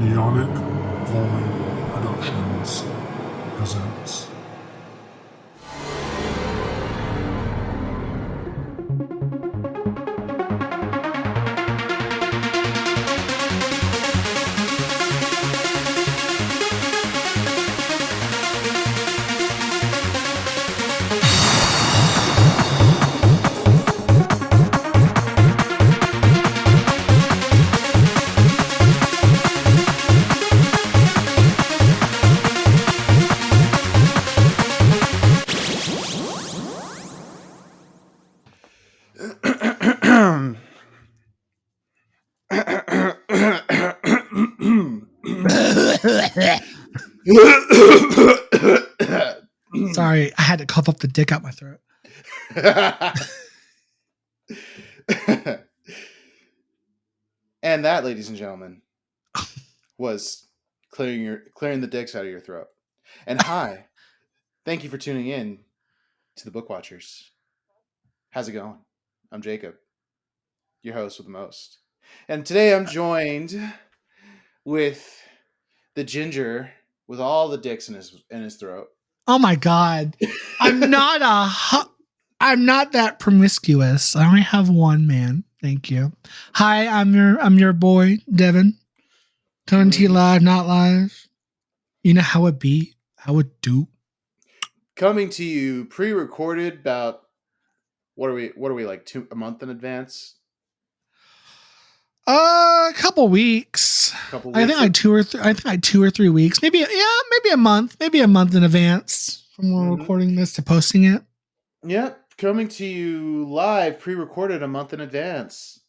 NeonicVoid Productions presents. Sorry, I had to cough up the dick out my throat. And that, ladies and gentlemen, was clearing the dicks out of your throat. And hi, thank you for tuning in to the Book Watchers. How's it going? I'm Jacob, your host with the most. And today I'm joined with the ginger with all the dicks in his throat. Oh my god. I'm not that promiscuous. I only have one man. Thank you. Hi, I'm your boy, Devin. Coming to you live, not live. You know how it be, how it do. Coming to you pre-recorded about what are we like a month in advance? A couple weeks. I think like 2 or 3 weeks. Maybe a month. Maybe a month in advance from when we're recording this to posting it. Yep, coming to you live, pre-recorded a month in advance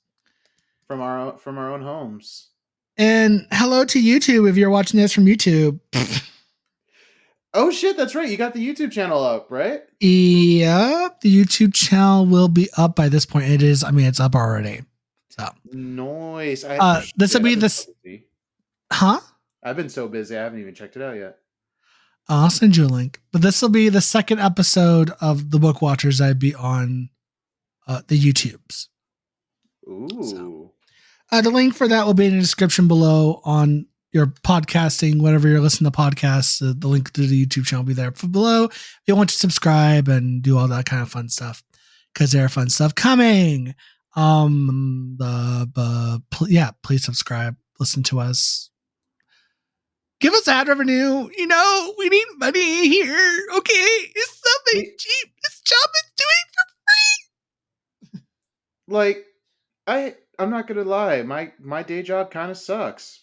from our own homes. And hello to YouTube if you're watching this from YouTube. Oh shit, that's right. You got the YouTube channel up, right? Yep, the YouTube channel will be up by this point. It is. I mean, it's up already. So nice. This will be this. Huh? I've been so busy. I haven't even checked it out yet. I'll send you a link. But this will be the second episode of the Book Watchers I'd be on the YouTubes. Ooh. So, the link for that will be in the description below on your podcasting, whenever you're listening to podcasts. The link to the YouTube channel will be there below. If you want to subscribe and do all that kind of fun stuff, because there are fun stuff coming. Please subscribe. Listen to us. Give us ad revenue. You know, we need money here. Okay, it's something cheap. This job is doing for free. Like, I'm not gonna lie. My day job kind of sucks.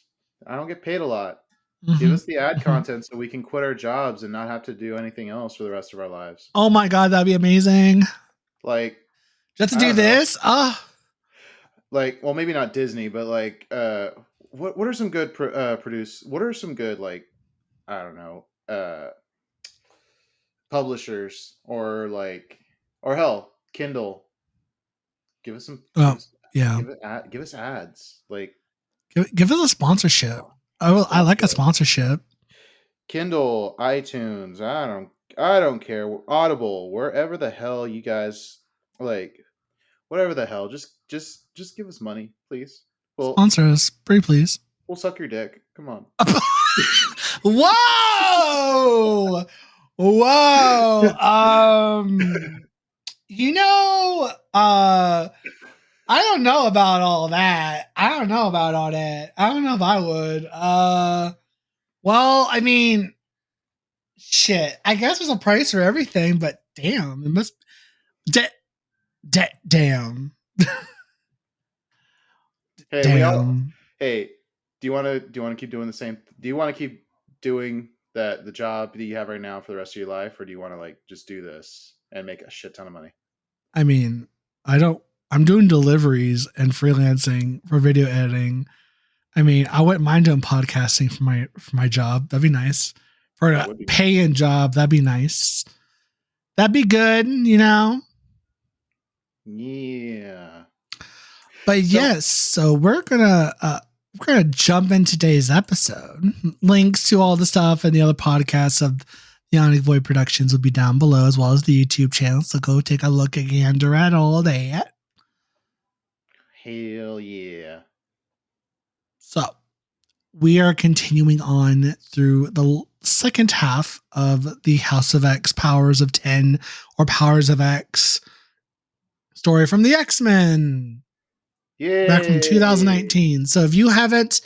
I don't get paid a lot. Mm-hmm. Give us the ad content so we can quit our jobs and not have to do anything else for the rest of our lives. Oh my god, that'd be amazing. Like, just to do this? Like, well, maybe not Disney, but like, what are some good what are some good, like, I don't know, publishers or hell, Kindle. Give us some. Give us ads. Like, give us a sponsorship. I like a sponsorship. Kindle, iTunes. I don't care. Audible, wherever the hell you guys like, whatever the hell. Just give us money, please. Well, sponsor us, pretty please. We'll suck your dick. Come on. Whoa! You know, I don't know about all that. I don't know about all that. I don't know if I would. Well, I mean, shit. I guess there's a price for everything, but damn, it must. Damn. Hey, damn. Hey, do you want to keep doing the same? Do you want to keep doing the job that you have right now for the rest of your life, or do you want to like just do this and make a shit ton of money? I mean, I'm doing deliveries and freelancing for video editing. I mean, I wouldn't mind doing podcasting for my job. That'd be nice. For a paying job, that'd be nice. That'd be good, you know? Yeah. But yes, so we're gonna jump in today's episode. Links to all the stuff and the other podcasts of NeonicVoid Productions will be down below, as well as the YouTube channel. So go take a look again at all that. Hell yeah. So we are continuing on through the second half of the House of X Powers of 10 or Powers of X story from the X-Men back from 2019. So if you haven't,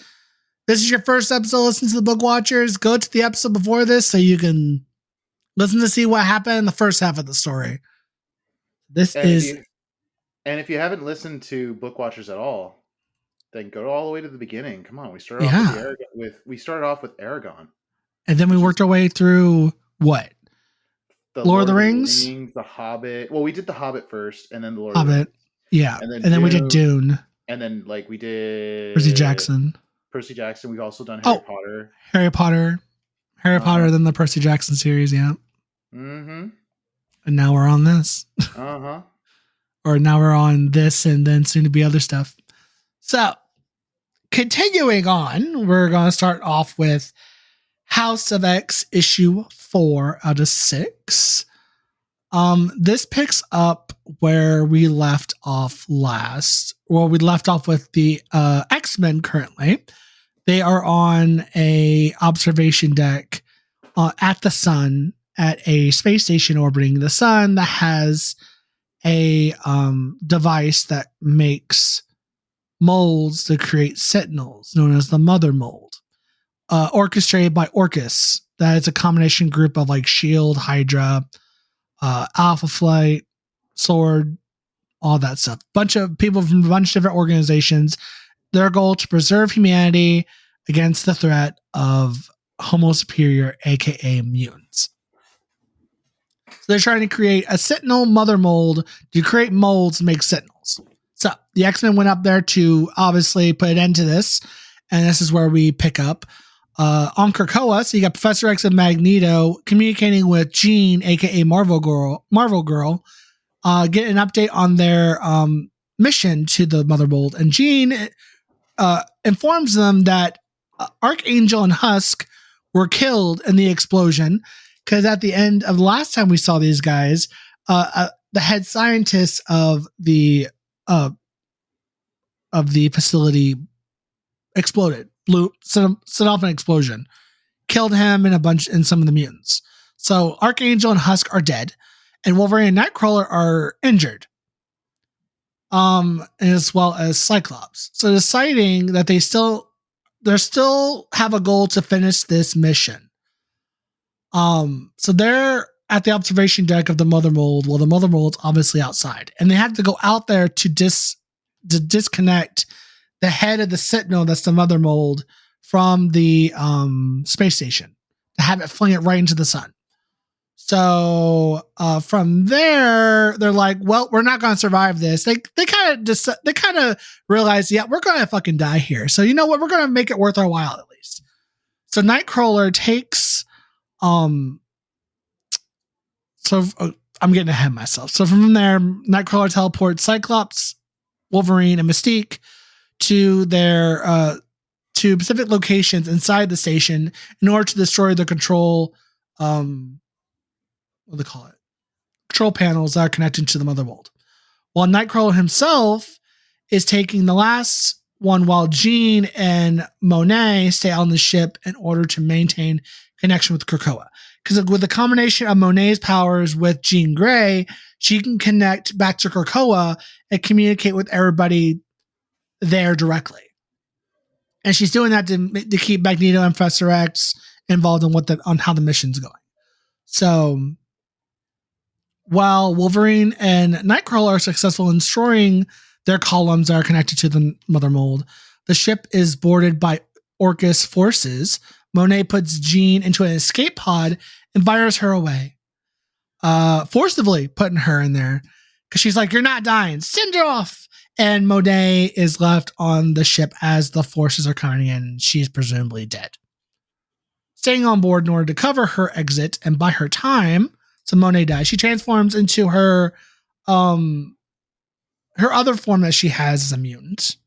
this is your first episode, listen to the Book Watchers, go to the episode before this so you can listen to see what happened in the first half of the story. This is... And if you haven't listened to Book Watchers at all, then go all the way to the beginning. Come on, we started off with Aragon. And then we worked our way through what? The Lord of the Rings, The Hobbit. Well, we did the Hobbit first, and then the Lord Hobbit. of the Rings. Yeah. And then we did Dune. And then we did Percy Jackson. We've also done Harry Potter. Harry Potter, then the Percy Jackson series, yeah. Mm-hmm. And now we're on this. Uh-huh. Or now we're on this and then soon to be other stuff. So, continuing on, we're going to start off with House of X issue 4 out of 6. This picks up where we left off last. Well, we left off with the X-Men currently. They are on a observation deck at the sun, at a space station orbiting the sun that has a device that makes molds to create sentinels, known as the Mother Mold, orchestrated by Orcus. That is a combination group of SHIELD, Hydra, Alpha Flight, Sword, all that stuff. Bunch of people from a bunch of different organizations. Their goal to preserve humanity against the threat of Homo Superior, aka mutants. So they're trying to create a Sentinel Mother Mold to create molds to make Sentinels. So the X-Men went up there to obviously put an end to this. And this is where we pick up. On Krakoa, so you got Professor X and Magneto communicating with Jean, aka Marvel Girl, get an update on their mission to the Mother Mold. And Jean informs them that Archangel and Husk were killed in the explosion. Because at the end of the last time we saw these guys, the head scientist of the facility exploded, set off an explosion, killed him and some of the mutants. So Archangel and Husk are dead, and Wolverine and Nightcrawler are injured, as well as Cyclops. So deciding that they still have a goal to finish this mission. So they're at the observation deck of the Mother Mold. Well, the Mother Mold's obviously outside, and they have to go out there to disconnect the head of the Sentinel, that's the Mother Mold, from the space station to have it fling it right into the sun. So from there, they're like, "Well, we're not going to survive this." They kind of realize, yeah, we're going to fucking die here. So you know what? We're going to make it worth our while at least. So Nightcrawler takes. I'm getting ahead of myself. So from there, Nightcrawler teleports Cyclops, Wolverine, and Mystique to their to specific locations inside the station in order to destroy the control what do they call it? Control panels that are connected to the Mother Mold. While Nightcrawler himself is taking the last one, while Jean and Monet stay on the ship in order to maintain connection with Krakoa. Because with the combination of Monet's powers with Jean Grey, she can connect back to Krakoa and communicate with everybody there directly. And she's doing that to keep Magneto and Professor X involved on how the mission's going. So while Wolverine and Nightcrawler are successful in destroying their columns that are connected to the Mother Mold, the ship is boarded by Orcus forces. Monet puts Jean into an escape pod and fires her away, forcibly putting her in there because she's like, "You're not dying. Send her off." And Monet is left on the ship as the forces are coming in, and she's presumably dead. Staying on board in order to cover her exit and buy her time, so Monet dies. She transforms into her other form that she has as a mutant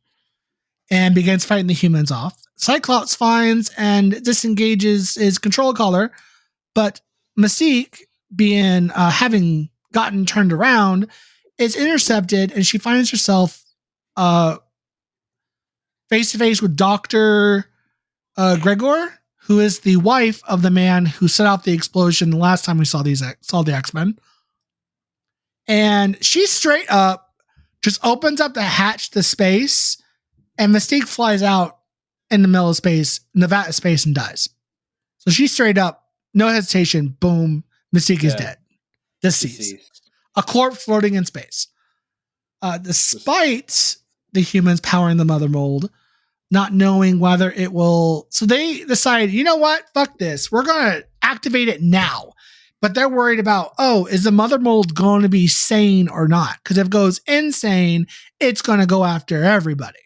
and begins fighting the humans off. Cyclops finds and disengages his control collar, but Mystique, being having gotten turned around, is intercepted, and she finds herself face to face with Dr. Gregor, who is the wife of the man who set off the explosion the last time we saw the X-Men. And she straight up just opens up the hatch to space, and Mystique flies out in the middle of space, in the vat of space, and dies. So she straight up, no hesitation, boom, Mystique is dead. Deceased. A corpse floating in space. Despite the humans powering the mother mold, not knowing whether it will. So they decide, you know what? Fuck this. We're going to activate it now. But they're worried about, is the mother mold going to be sane or not? Because if it goes insane, it's going to go after everybody.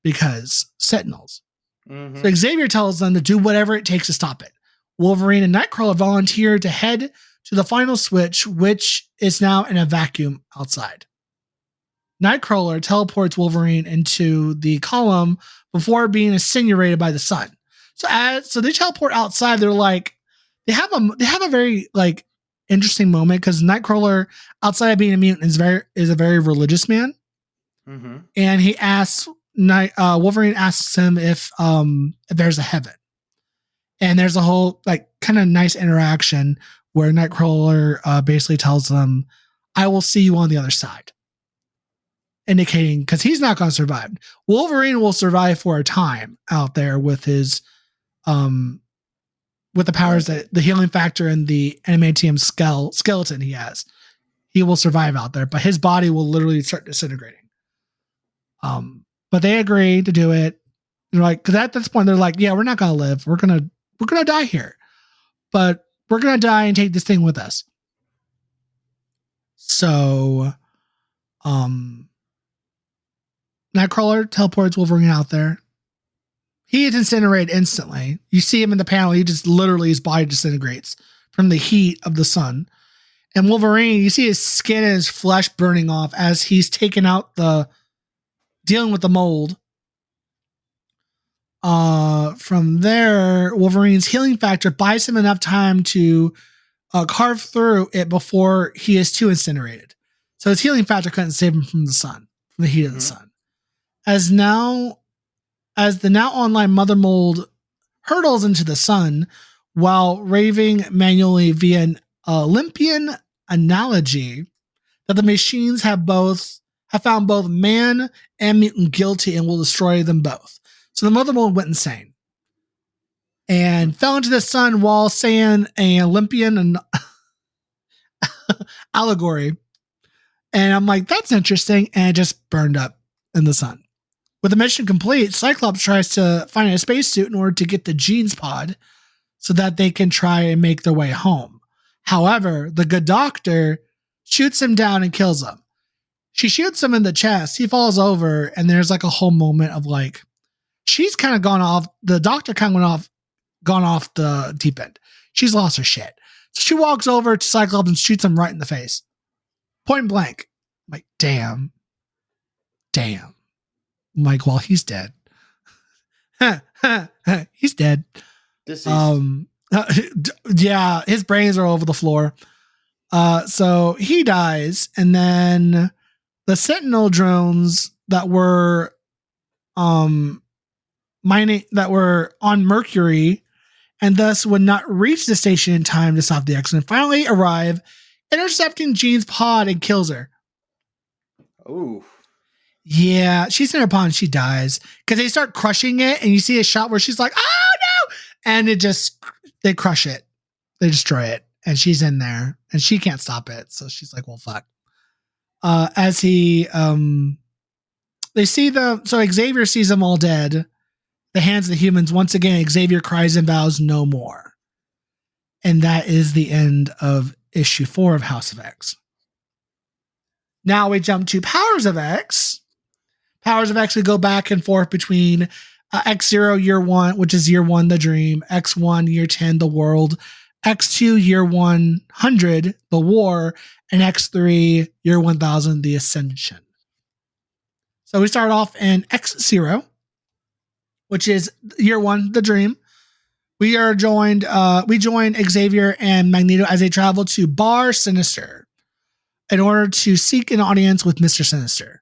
Because Sentinels. Mm-hmm. So Xavier tells them to do whatever it takes to stop it. Wolverine and Nightcrawler volunteer to head to the final switch, which is now in a vacuum outside. Nightcrawler teleports Wolverine into the column before being incinerated by the sun. So they teleport outside. They're like, they have a very like interesting moment because Nightcrawler, outside of being a mutant, is a very religious man, and he asks Wolverine asks him if there's a heaven, and there's a whole like kind of nice interaction where Nightcrawler basically tells them, "I will see you on the other side." Indicating because he's not going to survive. Wolverine will survive for a time out there with his, with the powers that the healing factor and the adamantium skeleton he has. He will survive out there, but his body will literally start disintegrating. But they agree to do it. They're like, because at this point they're like, yeah, we're not going to live. We're gonna die here, but we're gonna die and take this thing with us. So, Nightcrawler teleports Wolverine out there. He is incinerated instantly. You see him in the panel. He just literally, his body disintegrates from the heat of the sun. And Wolverine, you see his skin and his flesh burning off as he's taken out dealing with the mold. From there, Wolverine's healing factor buys him enough time to carve through it before he is too incinerated. So his healing factor couldn't save him from the sun, from the heat of the sun. As the now online mother mold hurtles into the sun while raving manually via an Olympian analogy that the machines have found both man and mutant guilty and will destroy them both. So the mother mold went insane and fell into the sun while saying an Olympian allegory. And I'm like, that's interesting. And it just burned up in the sun. With the mission complete, Cyclops tries to find a spacesuit in order to get the Genes pod so that they can try and make their way home. However, the good doctor shoots him down and kills him. She shoots him in the chest. He falls over, and there's like a whole moment of like, she's kind of gone off. The doctor kind of gone off the deep end. She's lost her shit. So she walks over to Cyclops and shoots him right in the face. Point blank. I'm like, damn. I'm like, well, he's dead. He's dead. Deceased. Yeah, his brains are over the floor. So he dies, and then the Sentinel drones that were on Mercury and thus would not reach the station in time to stop the accident finally arrive, intercepting Jean's pod and kills her. Ooh. Yeah, she's in her pod and she dies because they start crushing it, and you see a shot where she's like, "Oh no!" and they crush it, they destroy it, and she's in there and she can't stop it. So she's like, "Well, fuck." As they see so Xavier sees them all dead. The hands of the humans. Once again, Xavier cries and vows no more, and that is the end of issue 4 of House of X. Now we jump to Powers of X. Powers of X, we go back and forth between X0 year 1, which is year 1, the dream, X1 year 10, the world, X2 year 100, the war, and X3 year 1000, the ascension. So we start off in X0, which is year 1, the dream. We join Xavier and Magneto as they travel to Bar Sinister in order to seek an audience with Mr. Sinister.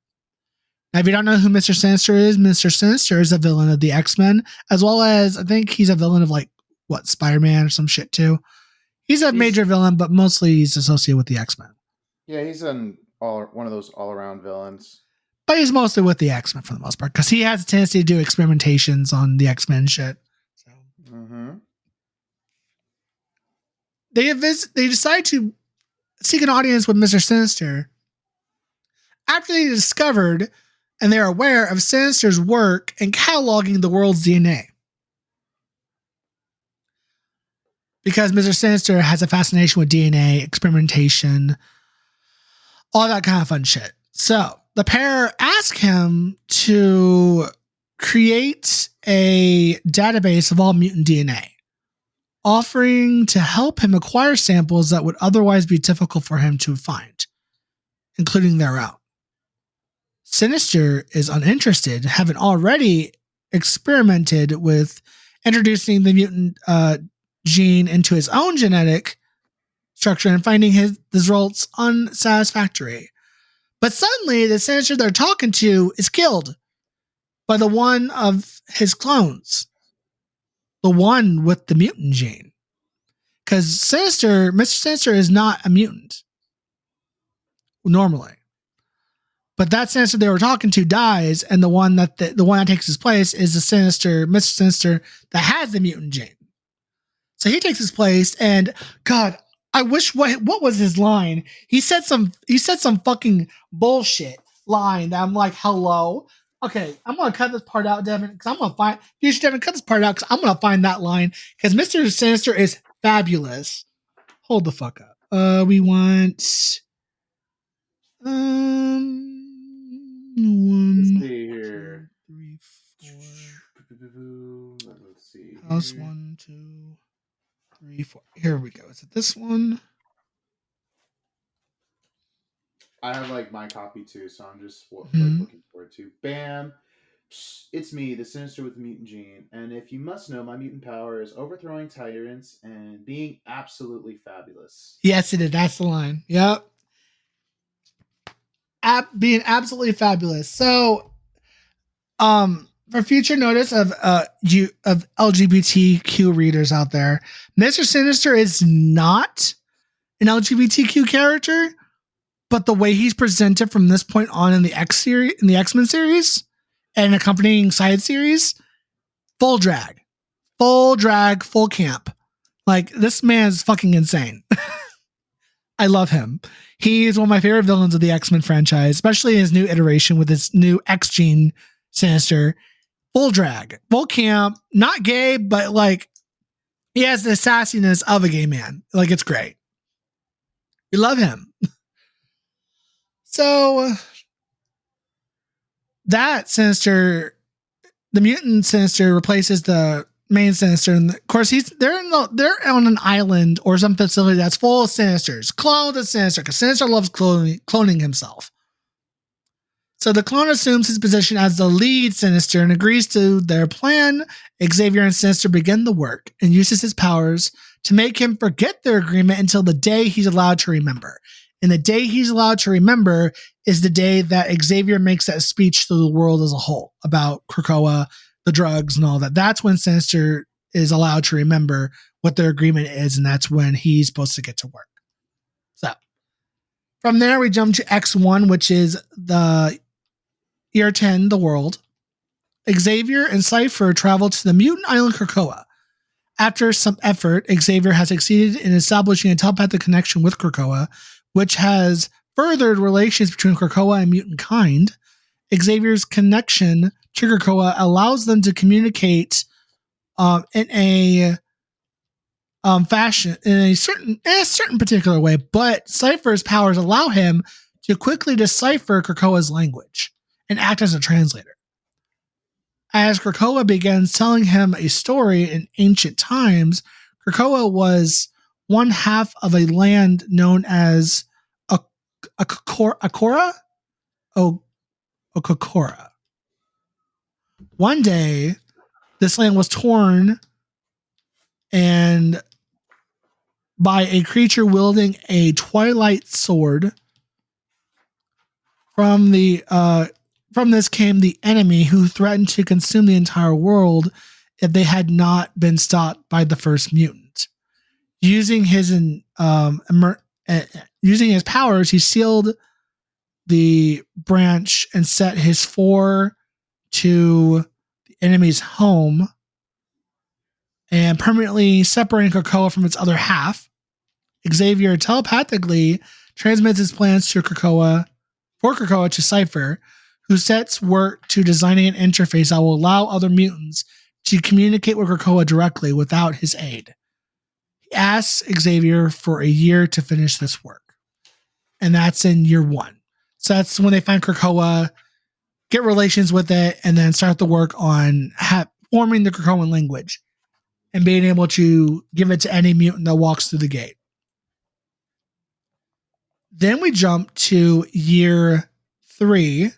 Now, if you don't know who Mr. Sinister is, Mr. Sinister is a villain of the X-Men, as well as I think he's a villain of like Spider-Man or some shit too. He's a major villain, but mostly he's associated with the X-Men. Yeah, he's one of those all-around villains. But he's mostly with the X-Men for the most part because he has a tendency to do experimentations on the X-Men shit. So. They decide to seek an audience with Mr. Sinister after they discovered and they're aware of Sinister's work in cataloging the world's DNA. Because Mr. Sinister has a fascination with DNA, experimentation, all that kind of fun shit. So the pair ask him to create a database of all mutant DNA, offering to help him acquire samples that would otherwise be difficult for him to find, including their own. Sinister is uninterested, having already experimented with introducing the mutant gene into his own genetic structure and finding his results unsatisfactory. But suddenly, the Sinister they're talking to is killed by the one of his clones, the one with the mutant gene. Because Mr. Sinister is not a mutant normally. But that Sinister they were talking to dies, and the one that takes his place is the Mr. Sinister that has the mutant gene. So he takes his place, and God, I wish what was his line? He said some fucking bullshit line that I'm like, hello. Okay, I'm gonna cut this part out, Devin, because I'm gonna find you should Devin cut this part out because I'm gonna find that line because Mr. Sinister is fabulous. Hold the fuck up. We want Let's one, see here. 2, 3, 4. Let's see. House 1, 2, 3, 4. Here we go. Is it this one? I have like my copy too, so I'm just looking forward to. Bam! It's me, the Sinister with the mutant gene, and if you must know, my mutant power is overthrowing tyrants and being absolutely fabulous. Yes, it is. That's the line. Yep. Being absolutely fabulous. So, for future notice of LGBTQ readers out there, Mr. Sinister is not an LGBTQ character, but the way he's presented from this point on in the X-Men series and accompanying side series, full drag, full camp. Like, this man's fucking insane. I love him. He's one of my favorite villains of the X-Men franchise, especially in his new iteration with his new X-Gene Sinister. Full drag, full camp, not gay, but like he has the sassiness of a gay man. Like, it's great. We love him. So that Sinister, the mutant Sinister, replaces the main Sinister, and of course they're on an island or some facility that's full of Sinisters, clones of Sinister, because Sinister loves cloning himself. So the clone assumes his position as the lead Sinister and agrees to their plan. Xavier and Sinister begin the work and uses his powers to make him forget their agreement until the day he's allowed to remember. And the day he's allowed to remember is the day that Xavier makes that speech to the world as a whole about Krakoa, the drugs, and all that. That's when Sinister is allowed to remember what their agreement is, and that's when he's supposed to get to work. So from there, we jump to X1, which is the Year 10, the world. Xavier and Cypher travel to the mutant island Krakoa. After some effort, Xavier has succeeded in establishing a telepathic connection with Krakoa, which has furthered relations between Krakoa and mutant kind. Xavier's connection to Krakoa allows them to communicate in a fashion, in a certain particular way, but Cypher's powers allow him to quickly decipher Krakoa's language and act as a translator. As Krakoa begins telling him a story in ancient times, Krakoa was one half of a land known as Akora? Okokora. One day, this land was torn and by a creature wielding a twilight sword from the from this came the enemy who threatened to consume the entire world if they had not been stopped by the first mutant. Using his powers, he sealed the branch and set his four to the enemy's home and permanently separating Krakoa from its other half. Xavier telepathically transmits his plans to Krakoa to Cypher, who sets work to designing an interface that will allow other mutants to communicate with Krakoa directly without his aid. He asks Xavier for a year to finish this work. And that's in year 1. So that's when they find Krakoa, get relations with it, and then start the work on forming the Krakoan language and being able to give it to any mutant that walks through the gate. Then we jump to year 3,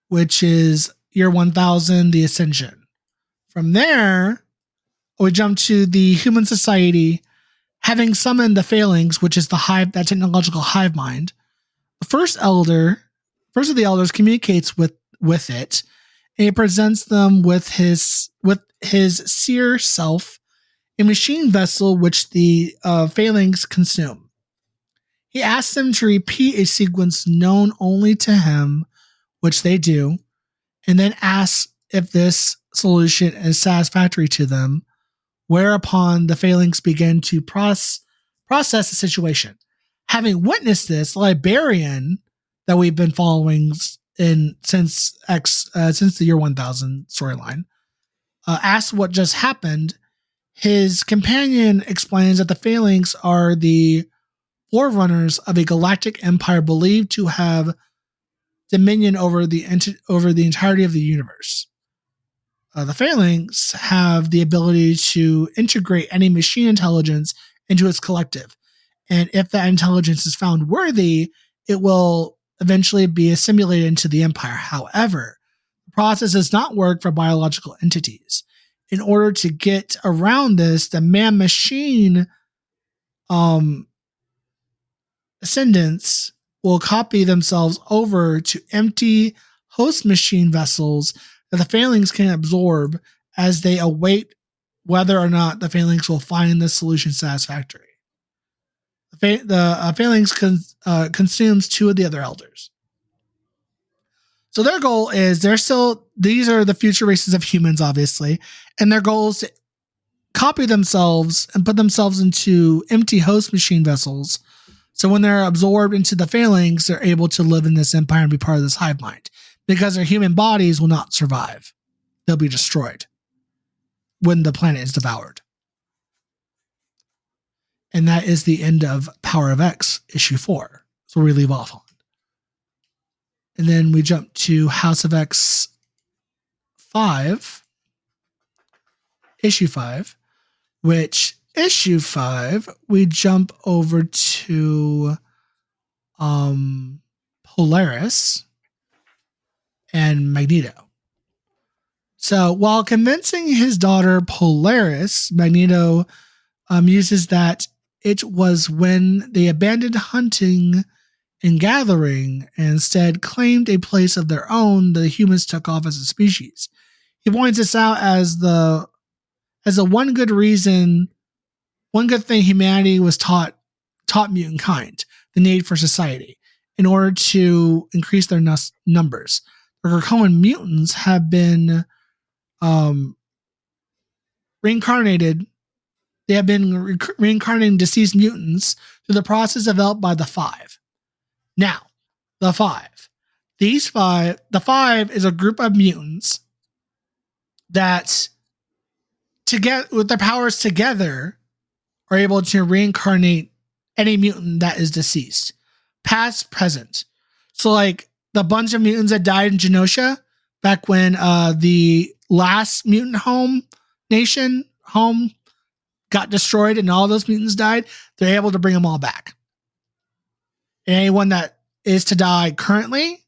which is year 1000, the Ascension. From there, we jump to the human society, having summoned the Phalanx, which is the hive, that technological hive mind. The first of the elders communicates with it, and he presents them with his seer self, a machine vessel which the Phalanx consume. He asks them to repeat a sequence known only to him, which they do, and then asks if this solution is satisfactory to them, whereupon the Phalanx begin to process the situation. Having witnessed this, the Librarian that we've been following since the year 1000 storyline asks what just happened. His companion explains that the Phalanx are the forerunners of a galactic empire believed to have dominion over the entirety of the universe. The Phalanx have the ability to integrate any machine intelligence into its collective. And if that intelligence is found worthy, it will eventually be assimilated into the empire. However, the process does not work for biological entities. In order to get around this, the man-machine ascendants will copy themselves over to empty host machine vessels that the Phalanx can absorb as they await whether or not the Phalanx will find the solution satisfactory. The Phalanx consumes 2 of the other elders. So their goal is these are the future races of humans, obviously, and their goal is to copy themselves and put themselves into empty host machine vessels. So when they're absorbed into the Phalanx, they're able to live in this empire and be part of this hive mind, because their human bodies will not survive. They'll be destroyed when the planet is devoured. And that is the end of Power of X, issue 4. So we leave off on. And then we jump to House of X 5, issue 5, which issue 5, we jump over to Polaris and Magneto. So while convincing his daughter Polaris, Magneto uses that it was when they abandoned hunting and gathering and instead claimed a place of their own that the humans took off as a species. He points this out as the one good thing humanity was taught mutant kind, the need for society, in order to increase their numbers. The Krakoan mutants have been reincarnated. They have been reincarnating deceased mutants through the process developed by the Five. Now, the Five. The Five is a group of mutants that, with their powers together, are able to reincarnate any mutant that is deceased, past, present. So, like the bunch of mutants that died in Genosha back when the last mutant home got destroyed and all those mutants died, they're able to bring them all back. And anyone that is to die currently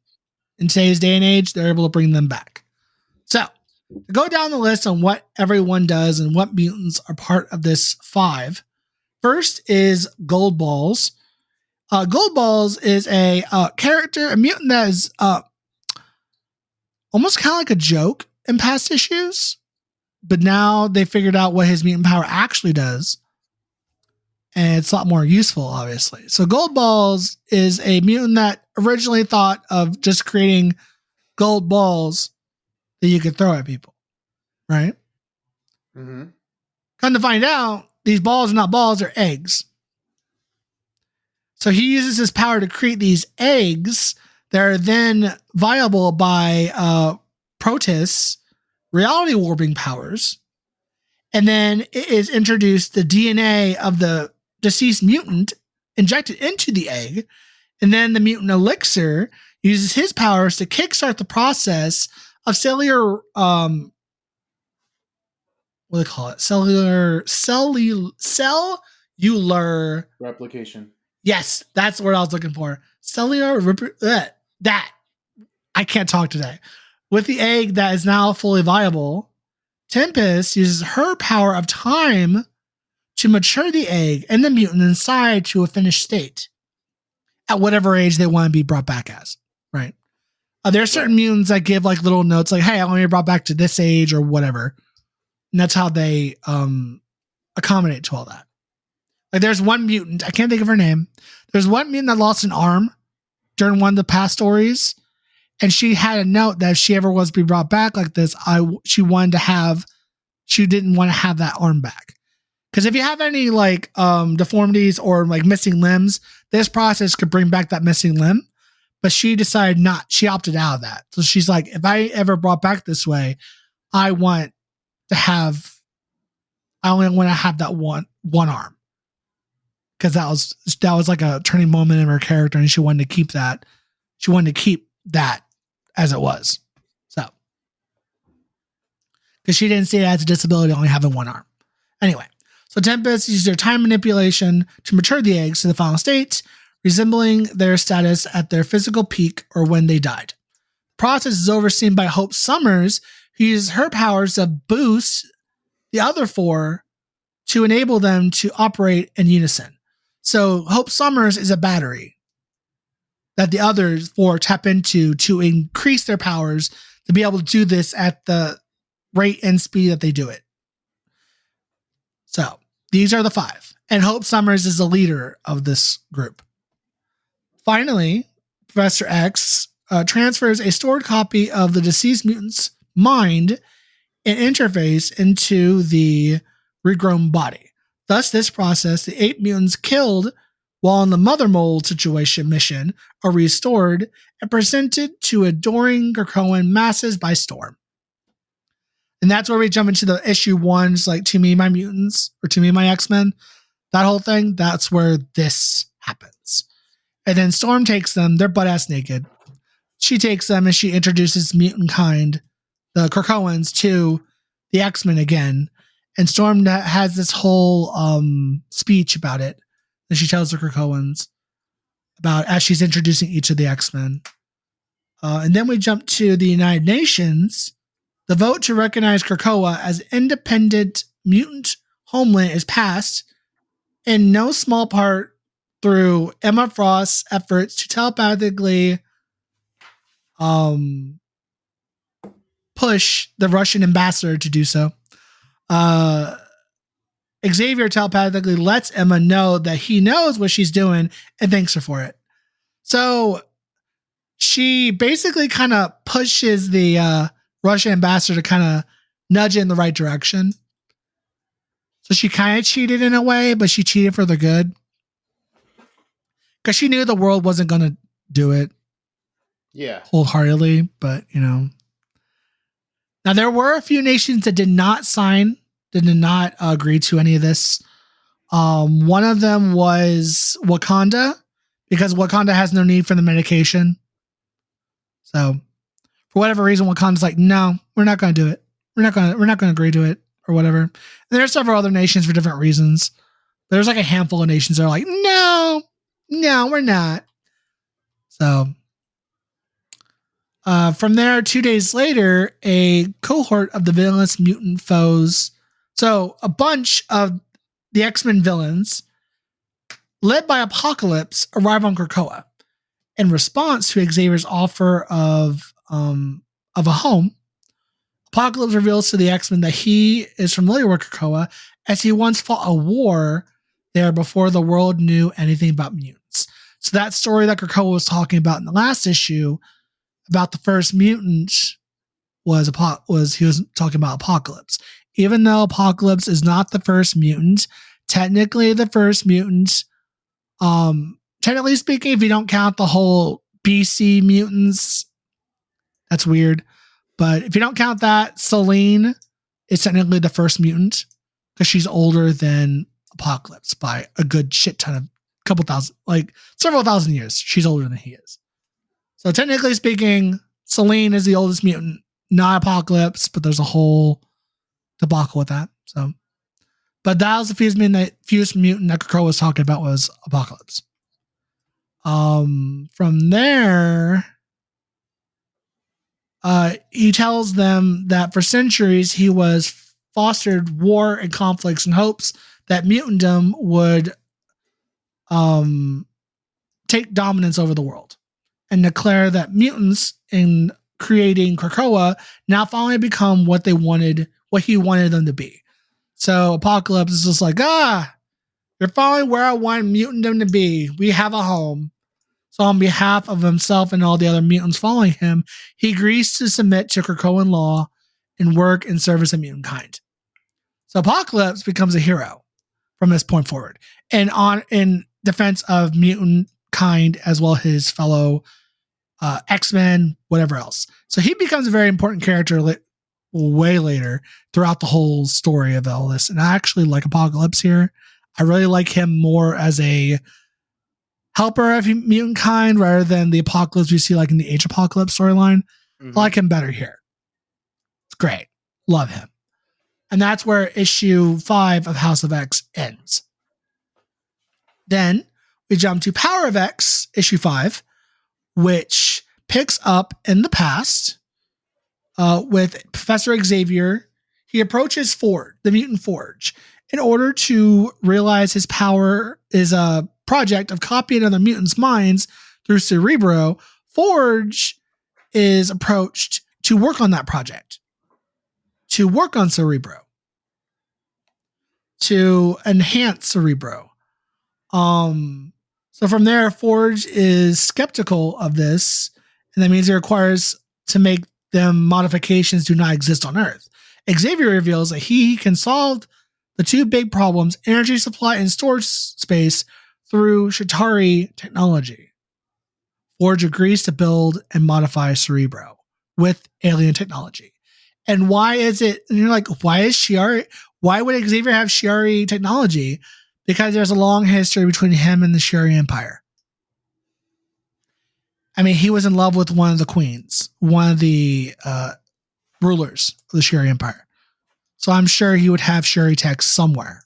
in today's day and age, they're able to bring them back. So, to go down the list on what everyone does and what mutants are part of this Five. First is Gold Balls. Gold Balls is a character, a mutant that is almost kind of like a joke in past issues, but now they figured out what his mutant power actually does. And it's a lot more useful, obviously. So Gold Balls is a mutant that originally thought of just creating gold balls that you could throw at people, right? Mm-hmm. Come to find out, these balls are not balls, they're eggs. So he uses his power to create these eggs that are then viable by protists, reality warping powers. And then it is introduced the DNA of the deceased mutant injected into the egg. And then the mutant elixir uses his powers to kickstart the process of cellular, what do they call it? Cellular Replication. Yes, that's the word I was looking for. That. I can't talk today. With the egg that is now fully viable, Tempest uses her power of time to mature the egg and the mutant inside to a finished state at whatever age they want to be brought back as, right? There are certain mutants that give like little notes like, hey, I want to be brought back to this age or whatever. And that's how they accommodate to all that. Like there's one mutant, I can't think of her name. There's one mutant that lost an arm during one of the past stories. And she had a note that if she ever was to be brought back like this, she didn't want to have that arm back. Because if you have any like deformities or like missing limbs, this process could bring back that missing limb. But she decided not. She opted out of that. So she's like, if I ever brought back this way, I only want to have that one arm. Because that was like a turning moment in her character, and she wanted to keep that. She wanted to keep that as it was. So, because she didn't see it as a disability, only having one arm. Anyway, so Tempest uses their time manipulation to mature the eggs to the final state, resembling their status at their physical peak or when they died. The process is overseen by Hope Summers, who uses her powers to boost the other four to enable them to operate in unison. So Hope Summers is a battery that the others four tap into to increase their powers to be able to do this at the rate and speed that they do it. So these are the five. And Hope Summers is the leader of this group. Finally, Professor X transfers a stored copy of the deceased mutant's mind and interface into the regrown body. Thus, this process, the 8 mutants killed while in the Mother Mold situation mission are restored and presented to adoring Krakoan masses by storm. And that's where we jump into the issue ones, like To Me, My Mutants, or To Me, My X-Men. That whole thing, that's where this happens. And then Storm takes them, they're butt-ass naked. She takes them and she introduces mutant kind, the Krakoans, to the X-Men again. And Storm has this whole speech about it that she tells the Krakoans about as she's introducing each of the X-Men. And then we jump to the United Nations. The vote to recognize Krakoa as independent mutant homeland is passed in no small part through Emma Frost's efforts to telepathically push the Russian ambassador to do so. Xavier telepathically lets Emma know that he knows what she's doing and thanks her for it. So she basically kind of pushes the Russian ambassador to kind of nudge in the right direction. So she kind of cheated in a way, but she cheated for the good. Because she knew the world wasn't going to do it. Yeah. Wholeheartedly, but you know. Now there were a few nations that did not agree to any of this. One of them was Wakanda, because Wakanda has no need for the medication. So for whatever reason, Wakanda's like, no, we're not going to do it. We're not going to agree to it or whatever. And there are several other nations for different reasons. There's like a handful of nations that are like, no, we're not. So from there, 2 days later, a cohort of the villainous mutant foes. So a bunch of the X-Men villains, led by Apocalypse, arrive on Krakoa in response to Xavier's offer of of a home, Apocalypse reveals to the X-Men that he is familiar with Krakoa as he once fought a war there before the world knew anything about mutants. So that story that Krakoa was talking about in the last issue about the first mutant was he was talking about Apocalypse. Even though Apocalypse is not the first mutant, technically the first mutant, technically speaking, if you don't count the whole BC mutants, that's weird. But if you don't count that, Selene is technically the first mutant because she's older than Apocalypse by a good shit ton of couple thousand, like several thousand years. She's older than he is. So technically speaking, Selene is the oldest mutant, not Apocalypse, but there's a whole debacle with that. So, but that was the fused mutant that Krakoa was talking about was Apocalypse. From there, he tells them that for centuries he was fostered war and conflicts in hopes that mutantdom would take dominance over the world, and declare that mutants in creating Krakoa now finally become what he wanted them to be. So Apocalypse is just like, you're finally where I want mutantdom to be. We have a home. So on behalf of himself and all the other mutants following him, he agrees to submit to Krakoan law and work in service of mutant kind. So Apocalypse becomes a hero from this point forward, and in defense of mutant kind as well as his fellow X-Men, whatever else. So he becomes a very important character way later throughout the whole story of all this. And I actually like Apocalypse here. I really like him more as a helper of mutant kind rather than the Apocalypse we see like in the Age Apocalypse storyline. I like him better here. It's great. Love him. And that's where issue 5 of House of X ends. Then we jump to Power of X, issue 5, which picks up in the past with Professor Xavier. He approaches the mutant Forge, in order to realize his power is a project of copying other mutants' minds through Cerebro. Forge is approached to work on that project, to work on Cerebro, to enhance Cerebro. So from there, Forge is skeptical of this, and that means it requires to make them modifications do not exist on Earth. Xavier reveals that he can solve the two big problems, energy supply and storage space, through Shatari technology. Forge agrees to build and modify Cerebro with alien technology. And why is it, and you're like, why would Xavier have Shi'ari technology? Because there's a long history between him and the Shi'ari Empire. I mean, he was in love with one of the queens, one of the rulers of the Shi'ari Empire. So I'm sure he would have Shi'ari tech somewhere.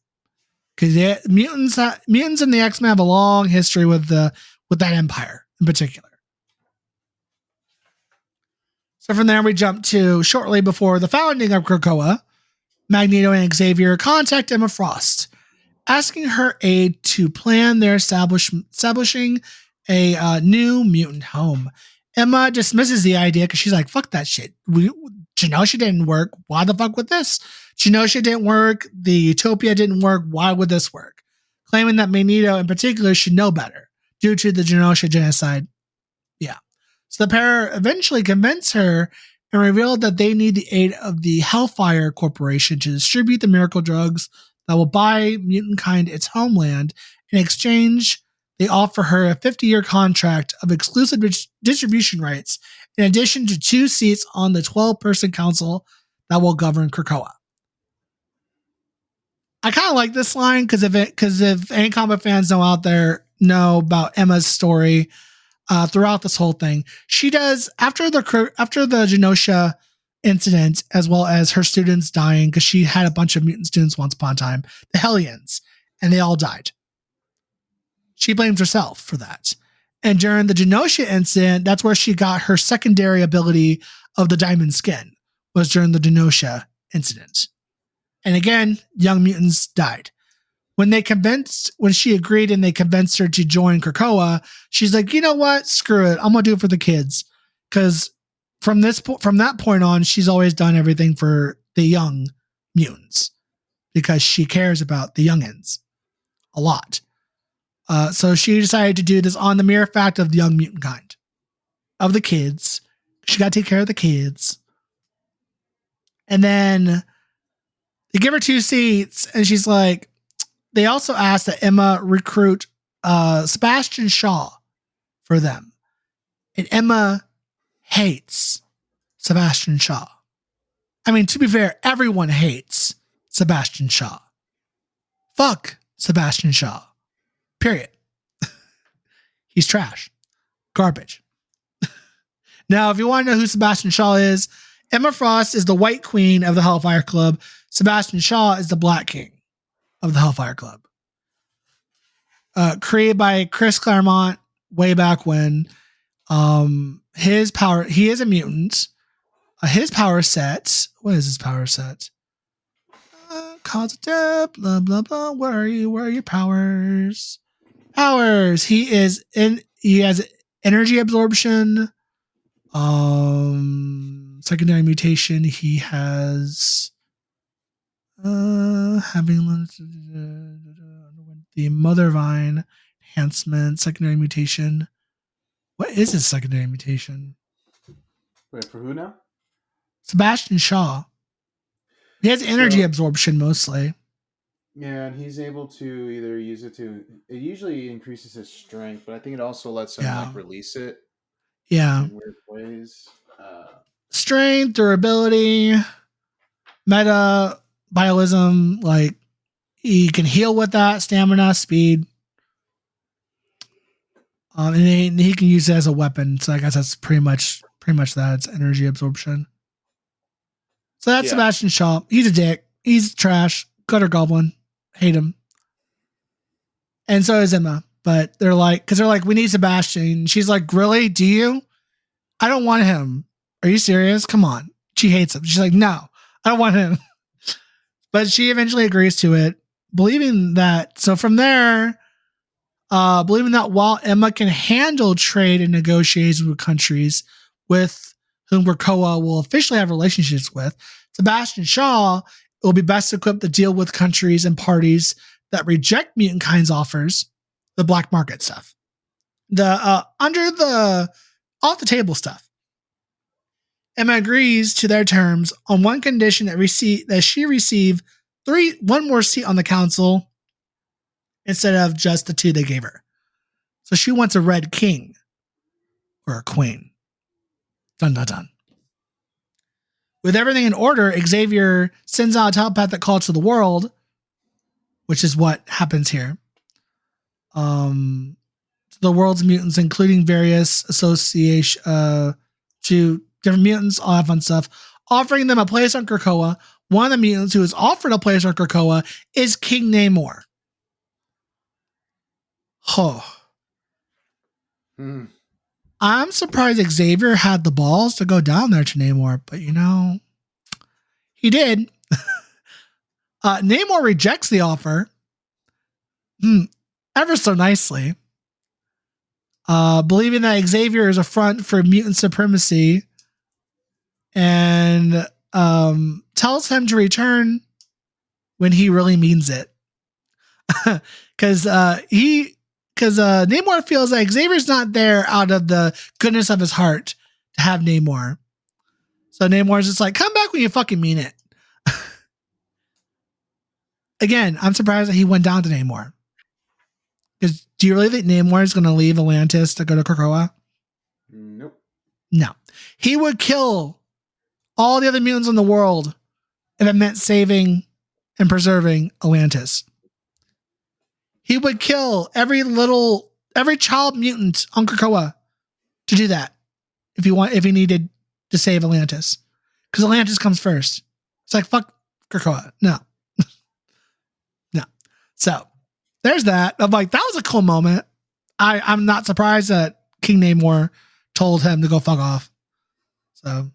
Because mutants and the X-Men have a long history with that empire in particular. So from there, we jump to shortly before the founding of Krakoa. Magneto and Xavier contact Emma Frost, asking her aid to plan their establishing a new mutant home. Emma dismisses the idea because she's like, fuck that shit. Genosha didn't work. Why the fuck would this? Genosha didn't work. The Utopia didn't work. Why would this work? Claiming that Magneto in particular should know better due to the Genosha genocide. Yeah. So the pair eventually convince her and reveal that they need the aid of the Hellfire Corporation to distribute the miracle drugs that will buy mutant kind its homeland. In exchange, they offer her a 50-year contract of exclusive distribution rights, in addition to 2 seats on the 12-person council that will govern Krakoa. I kind of like this line because if any comic fans know about Emma's story throughout this whole thing, she does after the Genosha incident, as well as her students dying, because she had a bunch of mutant students once upon a time, the Hellions, and they all died. She blames herself for that. And during the Genosha incident, that's where she got her secondary ability of the diamond skin, was during the Genosha incident. And again, young mutants died. When she agreed and they convinced her to join Krakoa, she's like, you know what? Screw it. I'm going to do it for the kids. Because from that point on, she's always done everything for the young mutants because she cares about the youngins a lot. So she decided to do this on the mere fact of the young mutant kind, of the kids. She got to take care of the kids. And then they give her 2 seats, and she's like, they also asked that Emma recruit Sebastian Shaw for them. And Emma hates Sebastian Shaw. I mean, to be fair, everyone hates Sebastian Shaw. Fuck Sebastian Shaw. Period. He's trash. Garbage. Now, if you want to know who Sebastian Shaw is, Emma Frost is the White Queen of the Hellfire Club. Sebastian Shaw is the Black King of the Hellfire Club. Created by Chris Claremont way back when. His power, he is a mutant. His power set, what is his power set? Cause of death, blah, blah, blah. Where are you? Where are your powers? Powers. He has energy absorption. Secondary mutation. He has having the Mother Vine enhancement. Secondary mutation. What is his secondary mutation? Wait, for who now? Sebastian Shaw. He has energy absorption mostly. Yeah, and he's able to either use it to. It usually increases his strength, but I think it also lets him like release it. Yeah. In weird ways. Strength, durability, metabolism. Like he can heal with that. Stamina, speed. And he can use it as a weapon. So I guess that's pretty much that. It's energy absorption. So that's Sebastian Shaw. He's a dick. He's trash. Gutter goblin. Hate him. And so is Emma. But they're like, we need Sebastian. She's like, really? Do you? I don't want him. Are you serious? Come on. She hates him. She's like, no, I don't want him. But she eventually agrees to it, believing that. So from there, believing that while Emma can handle trade and negotiations with countries with whom Krakoa will officially have relationships with, Sebastian Shaw will be best equipped to deal with countries and parties that reject mutant kind's offers, the black market stuff, the under the off the table stuff. Emma agrees to their terms on one condition that she receive one more seat on the council instead of just the 2 they gave her. So she wants a red king or a queen. Dun dun dun. With everything in order, Xavier sends out a telepathic call to the world, which is what happens here. The world's mutants, including various association to different mutants, all that fun stuff, offering them a place on Krakoa. One of the mutants who is offered a place on Krakoa is King Namor. Oh. I'm surprised Xavier had the balls to go down there to Namor, but he did. Namor rejects the offer. Ever so nicely. Believing that Xavier is a front for mutant supremacy and tells him to return when he really means it. Because Namor feels like Xavier's not there out of the goodness of his heart to have Namor. So Namor's just like, come back when you fucking mean it. Again, I'm surprised that he went down to Namor. Because do you really think Namor is going to leave Atlantis to go to Krakoa? Nope. No. He would kill all the other mutants in the world if it meant saving and preserving Atlantis. He would kill every child mutant on Krakoa to do that if he needed to save Atlantis. Because Atlantis comes first. It's like, fuck Krakoa. No. No. So there's that. I'm like, that was a cool moment. I'm not surprised that King Namor told him to go fuck off. So,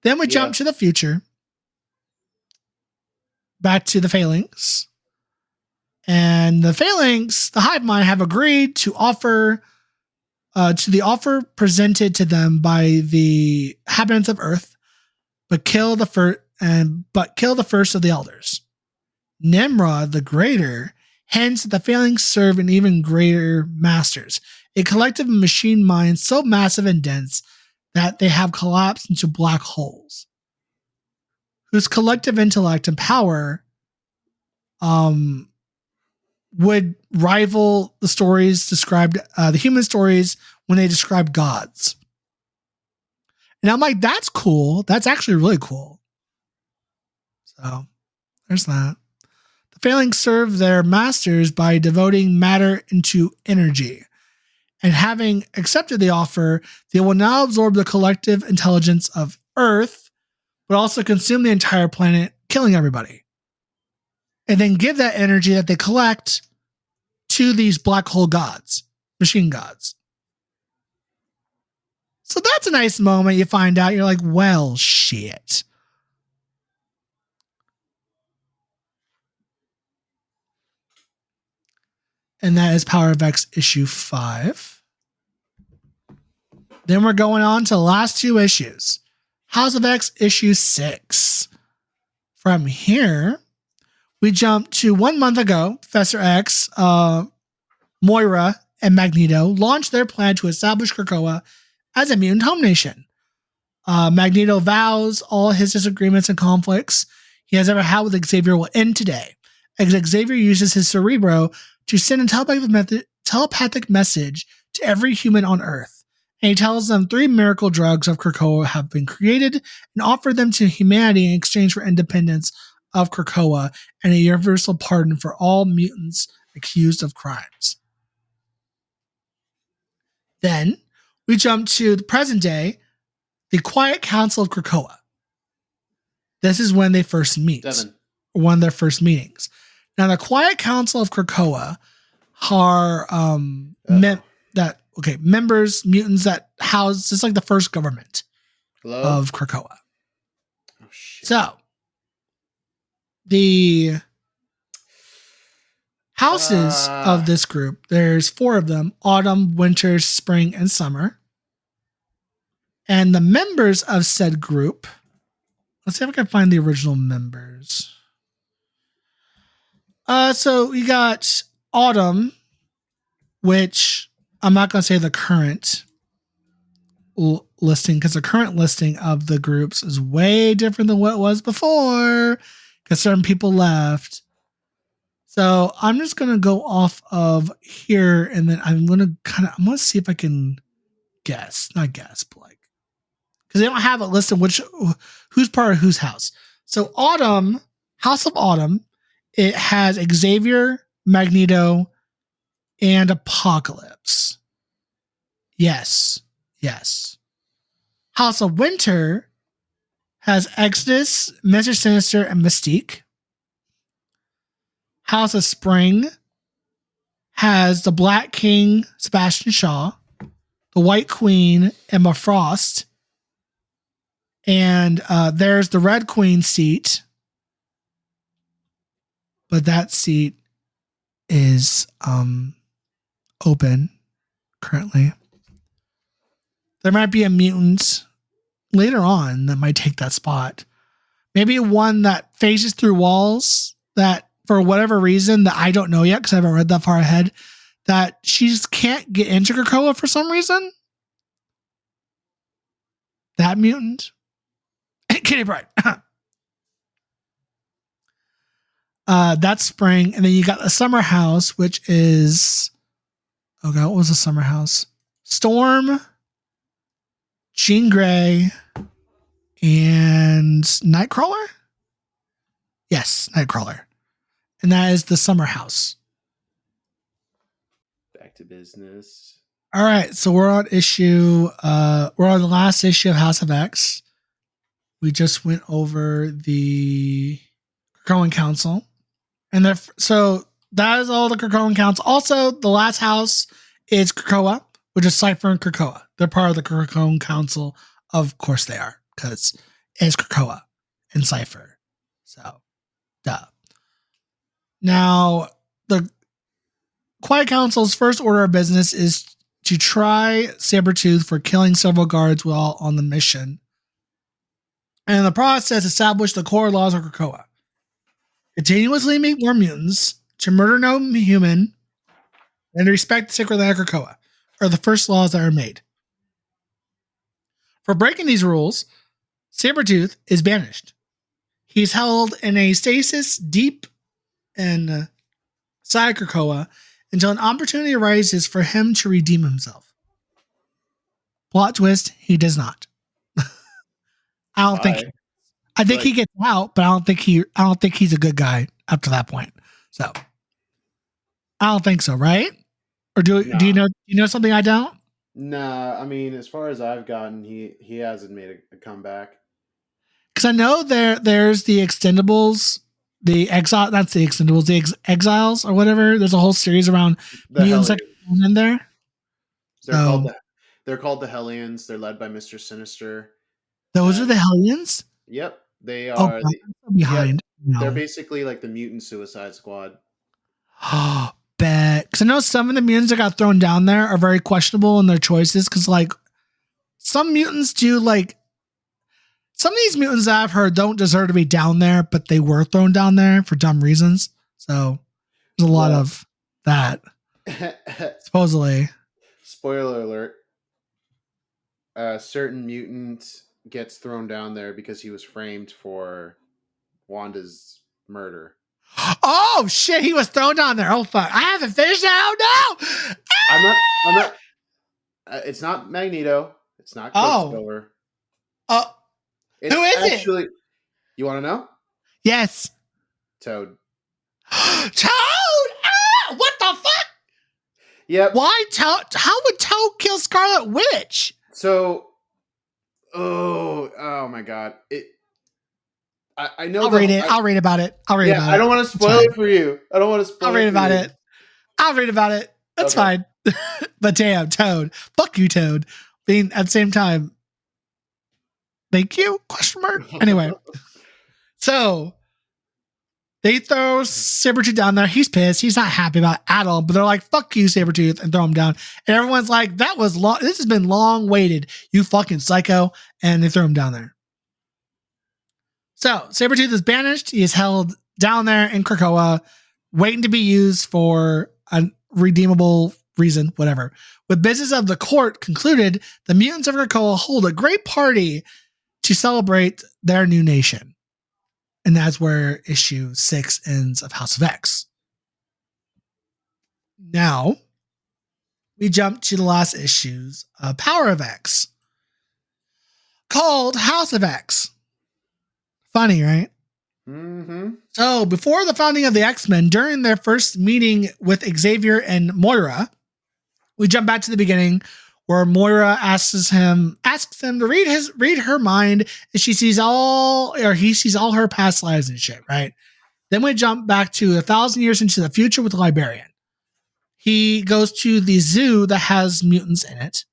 Then we jump to the future. Back to the Phalanx. And the Phalanx, the Hive Mind, have agreed to offer to the offer presented to them by the inhabitants of Earth, but kill the first of the elders. Nimrod the Greater hints that the failings serve an even greater masters, a collective machine mind so massive and dense that they have collapsed into black holes, whose collective intellect and power would rival the stories described, the human stories when they describe gods. And I'm like, that's cool. That's actually really cool. So there's that. The failings serve their masters by devoting matter into energy. And having accepted the offer, they will now absorb the collective intelligence of Earth, but also consume the entire planet, killing everybody. And then give that energy that they collect to these black hole gods, machine gods. So that's a nice moment. You find out, you're like, well, shit. And that is Power of X issue 5. Then we're going on to the last 2 issues. House of X issue 6. From here, we jump to 1 month ago. Professor X, Moira, and Magneto launched their plan to establish Krakoa as a mutant home nation. Magneto vows all his disagreements and conflicts he has ever had with Xavier will end today. Xavier uses his cerebro to send a telepathic message to every human on Earth. And he tells them 3 miracle drugs of Krakoa have been created and offer them to humanity in exchange for independence of Krakoa and a universal pardon for all mutants accused of crimes. Then we jump to the present day, the Quiet Council of Krakoa. This is when they first meet. One of their first meetings. Now, the Quiet Council of Krakoa are members, mutants that house just like the first government of Krakoa. Oh, shit. So, the houses of this group, there's 4 of them: autumn, winter, spring, and summer. And the members of said group, let's see if I can find the original members. So you got autumn, which I'm not going to say the current listing, because the current listing of the groups is way different than what it was before, because certain people left. So I'm just going to go off of here, and then I'm going to see if I can not guess, but like, because they don't have it listed who's part of whose house. So Autumn, House of Autumn, it has Xavier, Magneto, and Apocalypse. Yes. House of Winter has Exodus, Mr. Sinister, and Mystique. House of Spring has the Black King, Sebastian Shaw, the White Queen, Emma Frost, and there's the Red Queen seat, but that seat is open currently. There might be a mutant later on that might take that spot. Maybe one that phases through walls that, for whatever reason that I don't know yet because I haven't read that far ahead, that she just can't get into Krakoa for some reason. That mutant. Kitty Pryde. That's spring. And then you got the summer house, which is, oh God, what was the summer house? Storm, Jean Grey, and Nightcrawler? Yes, Nightcrawler. And that is the summer house. Back to business. All right, so we're on the last issue of House of X. We just went over the Krakoan Council. And so that is all the Krakoan Council. Also, the last house is Krakoa, which is Cypher and Krakoa. They're part of the Krakoan Council. Of course they are, because it's Krakoa and Cypher. So, duh. Now, the Quiet Council's first order of business is to try Sabretooth for killing several guards while on the mission. And in the process, establish the core laws of Krakoa. Continuously make more mutants, to murder no human, and to respect the sacred land of Krakoa are the first laws that are made. For breaking these rules, Sabretooth is banished. He's held in a stasis deep in inside Krakoa until an opportunity arises for him to redeem himself. Plot twist, he does not. I don't think. I think he gets out, but I don't think he's a good guy up to that point. So I don't think so, right? Or do you know something I don't? Nah, I mean, as far as I've gotten, he hasn't made a comeback. Because I know there's the Extendables, the Exile, that's the Extendables, the Exiles or whatever. There's a whole series around mutants that come in there. They're called the Hellions. They're led by Mr. Sinister. Those are the Hellions? Yep. They are behind. Yeah, they're basically like the mutant Suicide Squad. Oh, bet. Because I know some of the mutants that got thrown down there are very questionable in their choices. Because like some mutants do like some of these mutants that I've heard don't deserve to be down there, but they were thrown down there for dumb reasons. So there's a lot of that. Supposedly. Spoiler alert. A certain mutant gets thrown down there because he was framed for Wanda's murder. Oh shit, he was thrown down there. Oh fuck. I haven't finished that. Oh no. I'm not it's not Magneto. It's not Quicksilver. Who is it? You want to know? Yes. Toad. Toad! Ah, what the fuck? Yep. Why Toad? How would Toad kill Scarlet Witch? So, oh my god! I know. I'll read it. I'll read about it. I'll read about it. I don't want to spoil it for you. I don't want to spoil. I'll read about it. I'll read about it. That's fine. But damn, Toad. Fuck you, Toad. Being at the same time. Thank you? Question mark. Anyway, so they throw Sabretooth down there. He's pissed. He's not happy about it at all. But they're like, "Fuck you, Sabretooth," and throw him down. And everyone's like, "That was long. This has been long waited. You fucking psycho!" And they throw him down there. So Sabretooth is banished. He is held down there in Krakoa, waiting to be used for a redeemable reason, whatever. With business of the court concluded, the mutants of Krakoa hold a great party to celebrate their new nation. And that's where issue 6 ends of House of X. Now, we jump to the last issues of Power of X, called House of X. Funny, right? Mm-hmm. So, before the founding of the X-Men, during their first meeting with Xavier and Moira, we jump back to the beginning where Moira asks him to read her mind, and he sees all her past lives and shit, right? Then we jump back to 1,000 years into the future with the Librarian. He goes to the zoo that has mutants in it.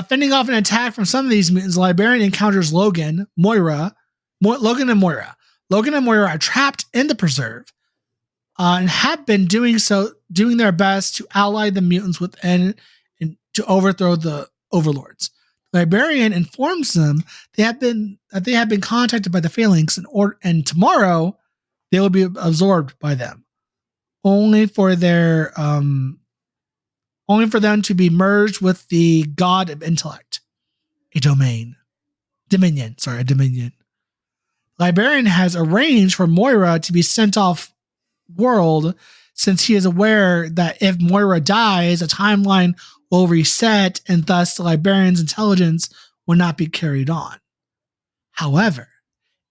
Fending off an attack from some of these mutants, the Librarian encounters Logan and Moira. Logan and Moira are trapped in the preserve and have been doing their best to ally the mutants within and to overthrow the overlords. The Librarian informs them they have been contacted by the Phalanx and tomorrow they will be absorbed by them, only for them to be merged with the god of intellect, a dominion. Librarian has arranged for Moira to be sent off world since he is aware that if Moira dies, a timeline will reset and thus the Librarian's intelligence will not be carried on. However,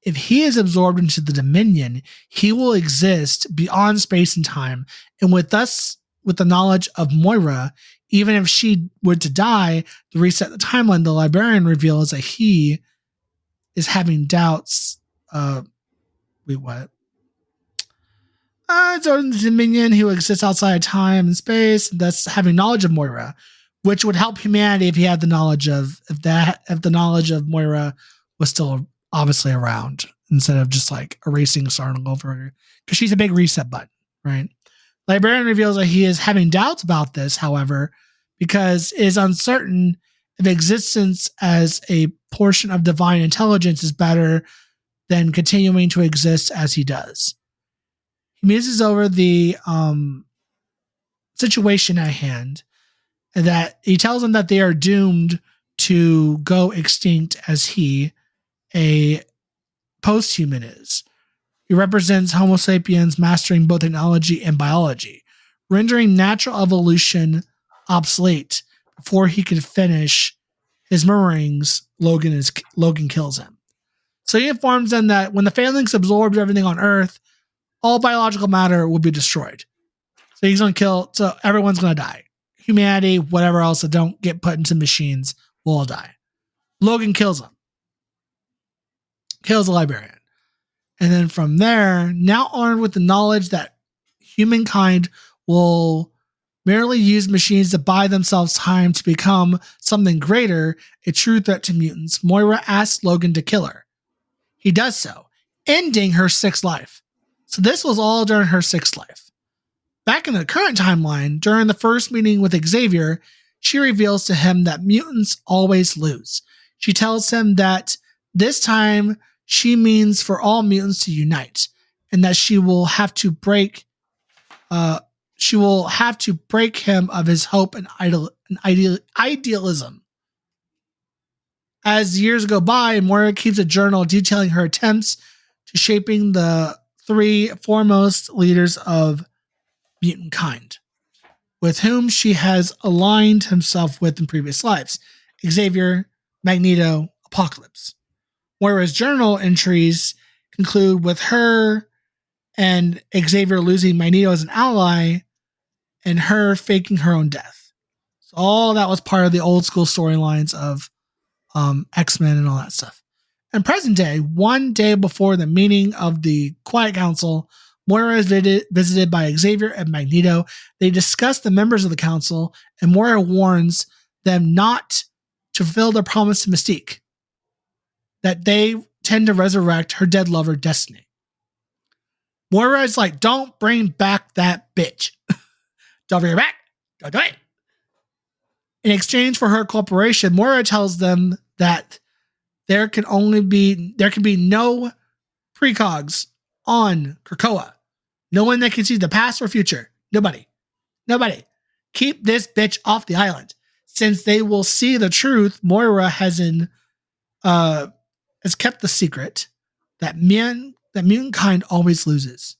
if he is absorbed into the Dominion, he will exist beyond space and time, and with the knowledge of Moira, even if she were to die, to reset the timeline, the Librarian reveals that he is having doubts. It's the Dominion who exists outside of time and space, and thus having knowledge of Moira, which would help humanity if he had the knowledge of if the knowledge of Moira was still obviously around, instead of just like erasing Sarnal over, because she's a big reset button, right? Librarian reveals that he is having doubts about this, however, because it is uncertain if existence as a portion of divine intelligence is better than continuing to exist as he does. He muses over the situation at hand, and that he tells them that they are doomed to go extinct as he, a post-human, is. He represents Homo sapiens mastering both technology and biology, rendering natural evolution obsolete before he could finish his murmurings. Logan kills him. So he informs them that when the phalanx absorbs everything on Earth, all biological matter will be destroyed. So he's going to kill, so everyone's going to die. Humanity, whatever else that don't get put into machines, will all die. Logan kills him. Kills the librarian. And then from there, now armed with the knowledge that humankind will merely use machines to buy themselves time to become something greater, a true threat to mutants, Moira asks Logan to kill her. He does so, ending her 6th life. So this was all during her 6th life. Back in the current timeline, during the first meeting with Xavier, she reveals to him that mutants always lose. She tells him that this time she means for all mutants to unite, and that she will have to break him of his hope and idealism. As years go by, Moira keeps a journal detailing her attempts to shaping the 3 foremost leaders of mutant kind, with whom she has aligned himself with in previous lives: Xavier, Magneto, Apocalypse. Moira's journal entries conclude with her and Xavier losing Magneto as an ally and her faking her own death. So all that was part of the old school storylines of X-Men and all that stuff. In present day, one day before the meeting of the Quiet Council, Moira is visited by Xavier and Magneto. They discuss the members of the council, and Moira warns them not to fulfill their promise to Mystique, that they tend to resurrect her dead lover, Destiny. Moira is like, don't bring back that bitch. Don't bring her back. Don't do it. In exchange for her cooperation, Moira tells them that there can be no precogs on Krakoa. No one that can see the past or future. Nobody. Keep this bitch off the island. Since they will see the truth, Moira has kept the secret that mutant kind always loses.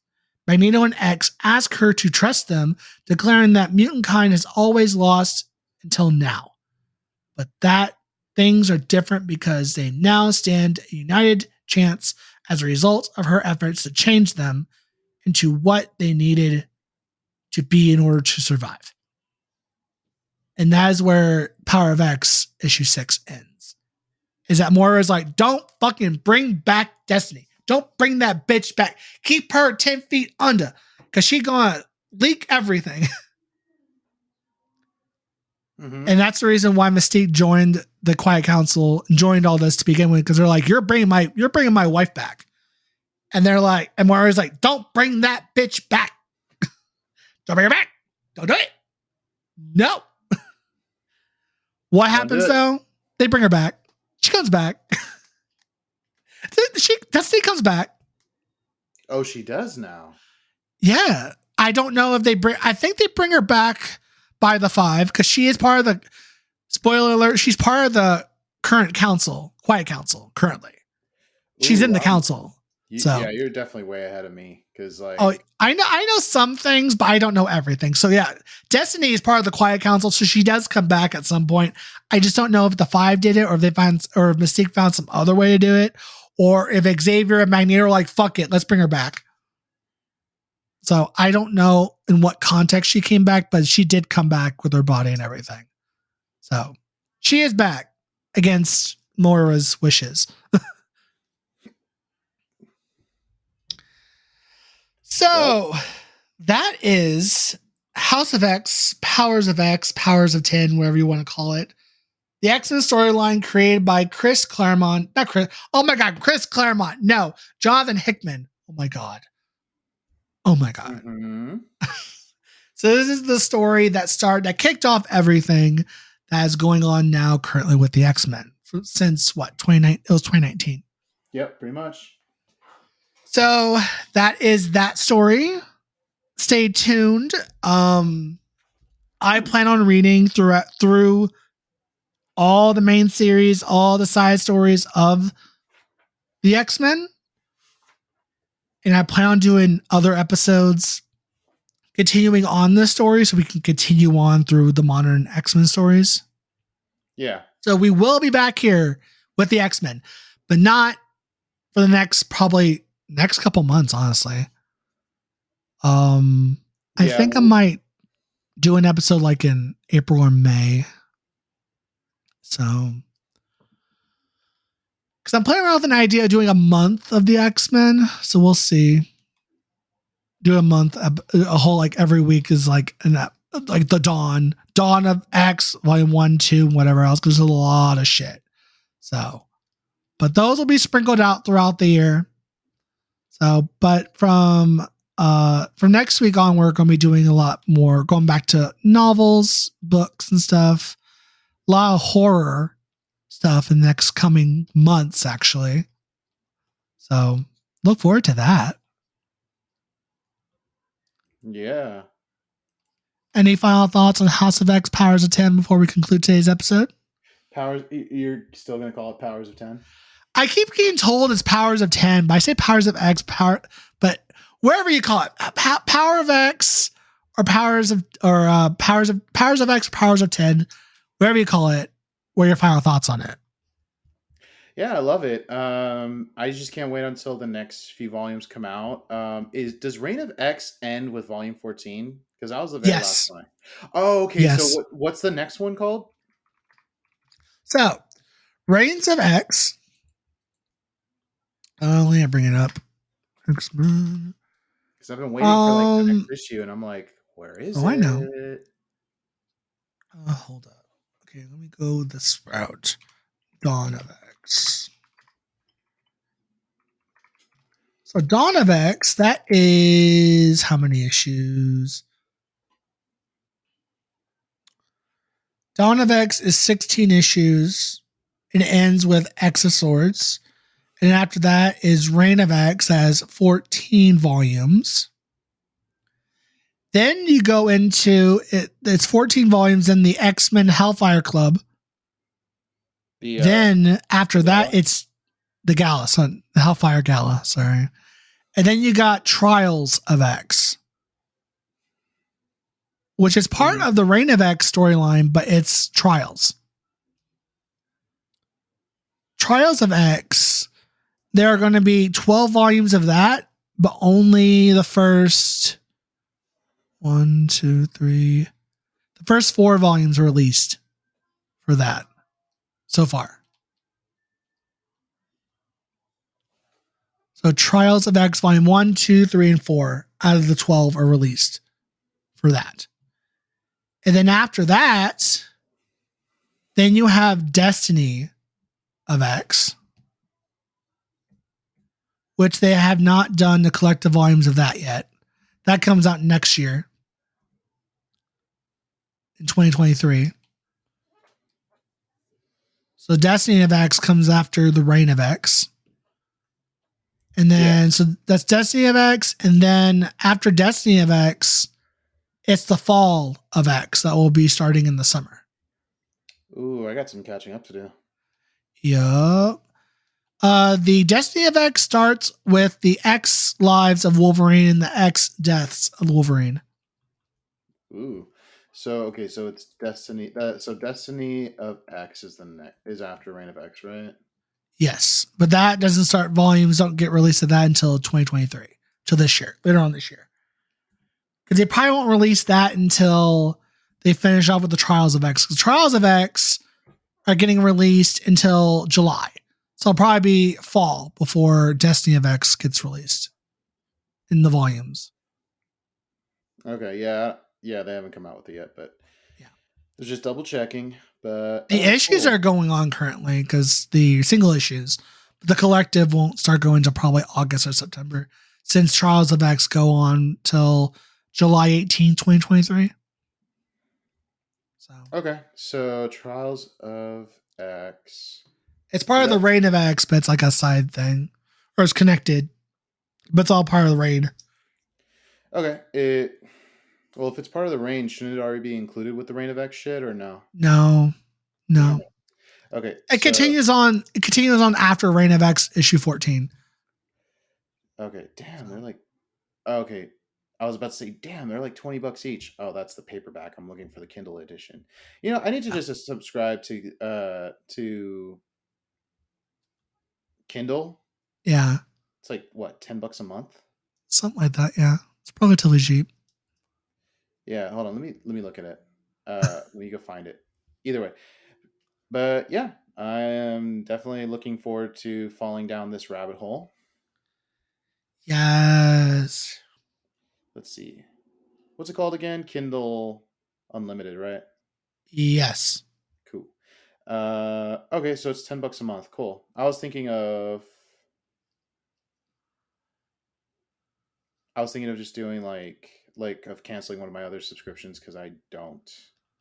Magneto and X ask her to trust them, declaring that mutant kind has always lost until now. But that things are different because they now stand a united chance as a result of her efforts to change them into what they needed to be in order to survive. And that is where Power of X issue 6 ends. Is that Moira is like, don't fucking bring back Destiny. Don't bring that bitch back. Keep her 10 feet under, because she gonna leak everything. Mm-hmm. And that's the reason why Mystique joined the Quiet Council and joined all this to begin with, because they're like, you're bringing my wife back. And they're like, and Moira's like, don't bring that bitch back. Don't bring her back. Don't do it. No. What happens though? They bring her back. She comes back. Destiny comes back. Oh, she does now. Yeah. I don't know if I think they bring her back by the 5, because she is part of the, spoiler alert, she's part of the current council, Quiet Council, currently. She's in the council. Yeah, you're definitely way ahead of me, because I know some things, but I don't know everything. So yeah, Destiny is part of the Quiet Council, so she does come back at some point. I just don't know if the 5 did it, or if if Mystique found some other way to do it, or if Xavier and Magneto are like, fuck it, let's bring her back. So I don't know in what context she came back, but she did come back with her body and everything. So she is back against Moira's wishes. So that is House of X, Powers of 10, whatever you want to call it. The X-Men storyline created by Chris Claremont. Not Chris. Oh my God, Chris Claremont. No, Jonathan Hickman. Oh my God. Mm-hmm. So this is the story that kicked off everything that is going on now currently with the X-Men since what, 2019. Yep, pretty much. So that is that story. Stay tuned. I plan on reading through all the main series, all the side stories of the X-Men. And I plan on doing other episodes continuing on this story so we can continue on through the modern X-Men stories. Yeah. So we will be back here with the X-Men, but not for the next couple months, honestly. I think I might do an episode like in April or May. So, because I'm playing around with an idea of doing a month of the X-Men. So we'll see. Do a month, a whole, like every week is like like the Dawn of X, volume 1, 2, whatever else, because there's a lot of shit. So, but those will be sprinkled out throughout the year. So, but from next week on, we're going to be doing a lot more, going back to novels, books, and stuff. A lot of horror stuff in the next coming months, actually. So, look forward to that. Yeah. Any final thoughts on House of X Powers of 10 before we conclude today's episode? You're still going to call it Powers of 10? I keep getting told it's Powers of 10, but I say Powers of X, but wherever you call it, Power of X or Powers of X, Powers of 10, wherever you call it, what are your final thoughts on it? Yeah, I love it. I just can't wait until the next few volumes come out. Does Reign of X end with volume 14? Because that was the very last one. Oh, okay. Yes. So what's the next one called? So, Reigns of X. Let me bring it up. X-Men. Because I've been waiting for like the next issue, and I'm like, where is it? I know. Hold up. Okay, let me go this route. Dawn of X. So Dawn of X, that is how many issues? Dawn of X is 16 issues. It ends with X of Swords. And after that is Reign of X, that has 14 volumes. Then you go into it's 14 volumes in the X-Men Hellfire Club. Then after that, it's the Gala, the Hellfire Gala, sorry. And then you got Trials of X, which is part of the Reign of X storyline, but it's Trials. Trials of X, there are going to be 12 volumes of that, but only the first 1, 2, 3. The first 4 volumes are released for that so far. So Trials of X volume 1, 2, 3, and 4 out of the 12 are released for that. And then after that, then you have Destiny of X, which they have not done the collective volumes of that yet. That comes out next year in 2023. So Destiny of X comes after the Reign of X. And then, so that's Destiny of X. And then after Destiny of X, it's the Fall of X that will be starting in the summer. Ooh, I got some catching up to do. Yup. The Destiny of X starts with the X lives of Wolverine and the X deaths of Wolverine. Ooh. So, okay, so it's Destiny. So Destiny of X is after Reign of X, right? Yes, but that doesn't start. Volumes don't get released of that until 2023, till this year, later on this year. Because they probably won't release that until they finish off with the Trials of X. Because Trials of X are getting released until July. So it'll probably be fall before Destiny of X gets released in the volumes. Okay, yeah, they haven't come out with it yet, but yeah, they're just double checking. But the issues are going on currently because the single issues, but the collective won't start going until probably August or September, since Trials of X go on till July 18, 2023. So Okay, so Trials of X. it's part Is of the that- Reign of X, but it's like a side thing. Or it's connected. But it's all part of the raid. Okay, well, if it's part of the range, shouldn't it already be included with the Reign of X shit or no? No. Damn it. Okay, It continues on after Reign of X issue 14. Okay, damn, they're like, okay. I was about to say, damn, they're like $20 each. Oh, that's the paperback. I'm looking for the Kindle edition. I need to just subscribe to Kindle. Yeah. It's like what, $10 a month? Something like that, yeah. It's relatively cheap. Yeah, hold on. Let me look at it. Let me go find it. Either way, but yeah, I am definitely looking forward to falling down this rabbit hole. Yes. Let's see, what's it called again? Kindle Unlimited, right? Yes. Cool. Okay, so it's $10 a month. Cool. I was thinking of just doing like of canceling one of my other subscriptions because I don't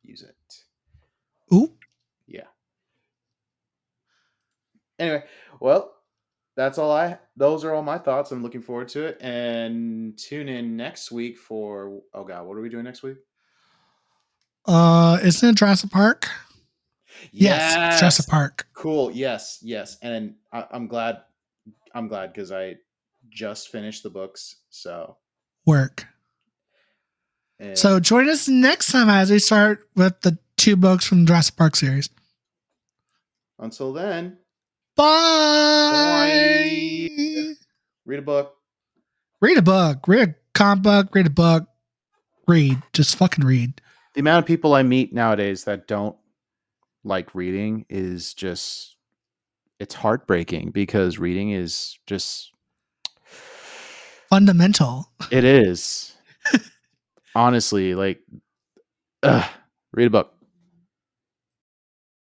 use it. Ooh. Yeah. Anyway, well, those are all my thoughts. I'm looking forward to it. And tune in next week for, oh God, what are we doing next week? Isn't it Jurassic Park? Yes, it's Jurassic Park. Cool. Yes. And I'm glad because I just finished the books. So Work. So join us next time as we start with the 2 books from the Jurassic Park series. Until then, Bye. read a book. Read a book. Read a comic book. Read a book. Read. Just fucking read. The amount of people I meet nowadays that don't like reading is just, it's heartbreaking because reading is just Fundamental. It is. Honestly, like, read a book.